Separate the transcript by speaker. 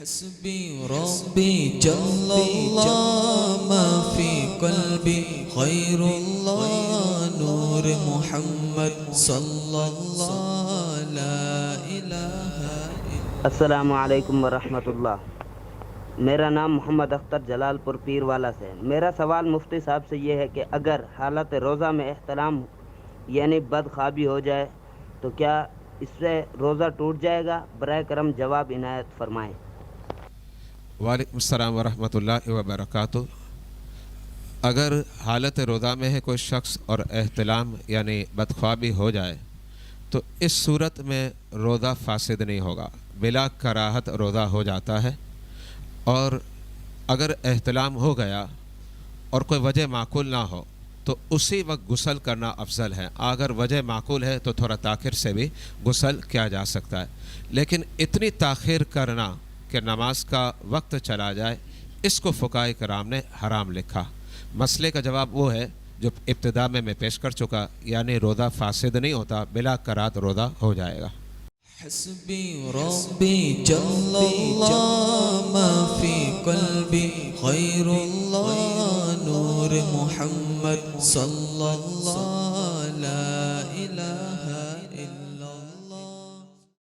Speaker 1: حسبي ربي جل الله ما في قلبي خير الله نور محمد صلى الله لا إله
Speaker 2: السلام علیکم ورحمۃ اللہ۔ میرا نام محمد اختر جلال پور پیر والا سے ہے۔ میرا سوال مفتی صاحب سے یہ ہے کہ اگر حالت روزہ میں احتلام یعنی بدخوابی ہو جائے تو کیا اس سے روزہ ٹوٹ جائے گا؟ برائے کرم جواب عنایت فرمائیں۔
Speaker 3: وعلیکم السلام ورحمۃ اللہ وبرکاتہ۔ اگر حالت روزہ میں ہے کوئی شخص اور احتلام یعنی بدخوابی ہو جائے تو اس صورت میں روزہ فاسد نہیں ہوگا، بلا کراہت روزہ ہو جاتا ہے۔ اور اگر احتلام ہو گیا اور کوئی وجہ معقول نہ ہو تو اسی وقت غسل کرنا افضل ہے۔ اگر وجہ معقول ہے تو تھوڑا تاخیر سے بھی غسل کیا جا سکتا ہے، لیکن اتنی تاخیر کرنا کہ نماز کا وقت چلا جائے، اس کو فقہاء کرام نے حرام لکھا۔ مسئلے کا جواب وہ ہے جو ابتدا میں پیش کر چکا، یعنی روزہ فاسد نہیں ہوتا، بلا کراہت روزہ ہو جائے گا۔
Speaker 1: حسبي ربي جل الله ما في قلبي خير الله نور محمد صلى الله لا إله